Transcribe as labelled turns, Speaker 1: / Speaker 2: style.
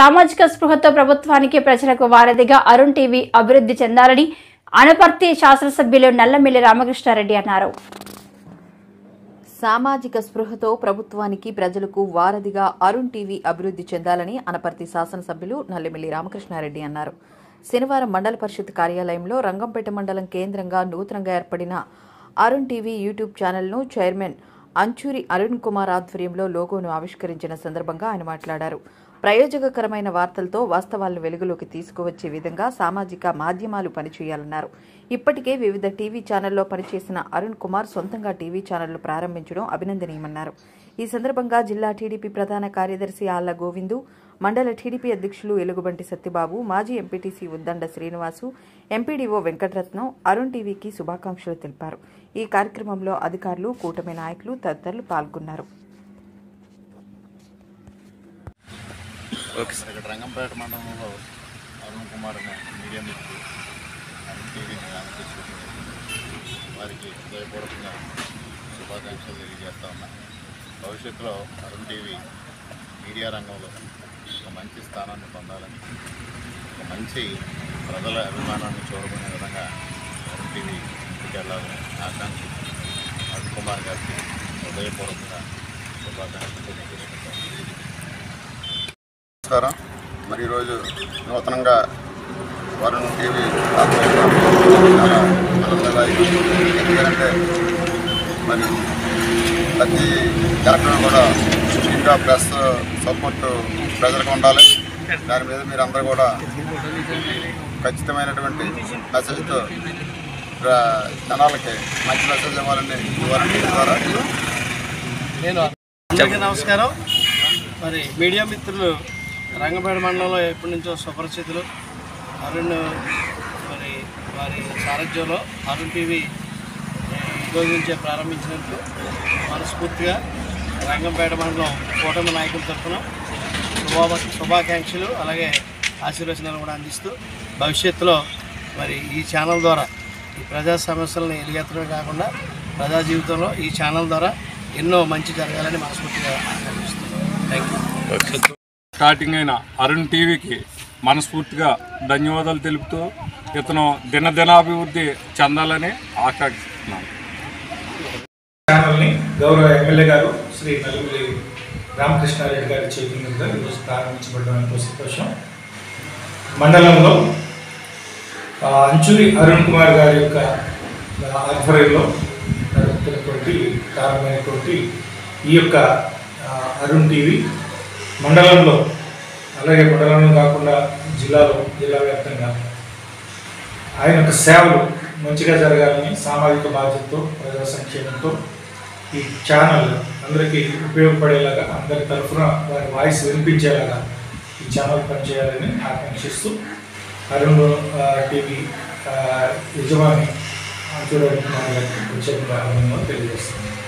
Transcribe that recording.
Speaker 1: సామాజిక స్పృహతో ప్రభుత్వానికి ప్రజలకు వారధిగా అరుణ్ టీవీ అభివృద్ధి చెందాలని అనపర్తి శాసనసభ్యులు నల్లమిల్లి రామకృష్ణారెడ్డి అన్నారు.
Speaker 2: సామాజిక స్పృహతో ప్రభుత్వానికి ప్రజలకు వారధిగా అరుణ్ టీవీ అభివృద్ధి చెందాలని అనపర్తి శాసనసభ్యులు నల్లమిల్లి రామకృష్ణారెడ్డి అన్నారు. శనివారం మండల పరిషత్ కార్యాలయంలో రంగంపేట మండలం కేంద్రంగా నూతనంగా ఏర్పడిన అరుణ్ టీవీ యూట్యూబ్ ఛానల్ను చైర్మన్ అంచూరి అరుణ్ కుమార్ ఆధ్వర్యంలో లోగోను ఆవిష్కరించిన సందర్భంగా ఆయన మాట్లాడారు. ప్రయోజకకరమైన వార్తలతో వాస్తవాలను వెలుగులోకి తీసుకువచ్చే విధంగా సామాజిక మాధ్యమాలు పనిచేయాలన్నారు. ఇప్పటికే వివిధ టీవీ ఛానల్లో పనిచేసిన అరుణ్ కుమార్ సొంతంగా టీవీ ఛానళ్లు ప్రారంభించడం అభినందనీయమన్నారు. ఈ సందర్భంగా జిల్లా టీడీపీ ప్రధాన కార్యదర్శి ఆళ్ల గోవిందు, మండల టీడీపీ అధ్యక్షులు ఎలుగుబంటి సత్యబాబు, మాజీ ఎంపీటీసీ ఉద్దండ శ్రీనివాసు, ఎంపీడీఓ వెంకటరత్నం అరుణ్ టీవీకి శుభాకాంక్షలు తెలిపారు. ఈ కార్యక్రమంలో అధికారులు, కూటమి నాయకులు తదితరులు పాల్గొన్నారు.
Speaker 3: రంగంపేట మండలంలో అరుణ్ కుమార్ అనే మీడియా మిత్రులు అరుణ్ టీవీని వారికి హృదయపూర్వకంగా శుభాకాంక్షలు తెలియజేస్తా ఉన్నాయి. భవిష్యత్తులో అరుణ్ టీవీ మీడియా రంగంలో ఒక మంచి స్థానాన్ని పొందాలని, ఒక మంచి ప్రజల అభిమానాన్ని చూడకునే విధంగా అరుణ్ టీవీ ముందుకెళ్లాలని ఆకాంక్ష అరుణ్ కుమార్ గారికి హృదయపూర్వకంగా శుభాకాంక్షలు తెలియజేసుకుంటాం. నమస్కారం. మరి ఈరోజు నూతనంగా అరుణ్ టీవీ చాలా ఆనందదాయకం. ఎందుకంటే మరి ప్రతి కార్యక్రమం కూడా ఇంకా ప్రెస్ సపోర్టు ప్రజలకు ఉండాలి. దాని మీద మీరు అందరూ కూడా ఖచ్చితమైనటువంటి మెసేజ్తో జనాలకి మంచి మెసేజ్ ఇవ్వాలని అరుణ్ టీవీ ద్వారా
Speaker 4: అందరికీ నమస్కారం. మరి మీడియా మిత్రులు రంగంపేట మండలంలో ఎప్పటి నుంచో సుపరిచితులు అరుణ్ మరి వారి సారథ్యంలో అరుణ్ టీవీ ఈరోజు నుంచే ప్రారంభించినందుకు మనస్ఫూర్తిగా రంగంపేట మండలం కూటమి నాయకుల తరఫున శుభాకాంక్షలు అలాగే ఆశీర్వచనాలు కూడా అందిస్తూ భవిష్యత్తులో మరి ఈ ఛానల్ ద్వారా ఈ ప్రజా సమస్యలను ఎలుగెత్తడమే కాకుండా ప్రజా జీవితంలో ఈ ఛానల్ ద్వారా ఎన్నో మంచి జరగాలని మనస్ఫూర్తిగా ఆకాంక్షిస్తున్నాను. Thank you.
Speaker 5: స్టార్టింగ్ అయిన అరుణ్ టీవీకి మనస్ఫూర్తిగా ధన్యవాదాలు తెలుపుతూ ఇతను దినదినాభివృద్ధి చెందాలని ఆకాంక్షిస్తున్నాను.
Speaker 6: ఛానల్ని గౌరవ ఎమ్మెల్యే గారు శ్రీ నల్లమిల్లి రామకృష్ణారెడ్డి గారి చేతుల మీద ఈరోజు ప్రారంభించబడడం ఎంతో సంతోషం. మండలంలో అంచూరి అరుణ్ కుమార్ గారి యొక్క ఆధ్వర్యంలో నడుపుతున్నటువంటి ప్రారంభమైనటువంటి ఈ యొక్క అరుణ్ టీవీ మండలంలో, అలాగే మండలంలో కాకుండా జిల్లా వ్యాప్తంగా ఆయన యొక్క సేవలు మంచిగా జరగాలని సామాజిక బాధ్యతతో ప్రజా సంక్షేమంతో ఈ ఛానల్ అందరికీ ఉపయోగపడేలాగా అందరి తరఫున వారి వాయిస్ వినిపించేలాగా ఈ ఛానల్ పనిచేయాలని ఆకాంక్షిస్తూ అరుణ్ టీవీ యజమాని అంచూరి అరుణ్ కుమార్ గారికి ప్రత్యేకంగా అభినందనలు తెలియజేస్తున్నాను.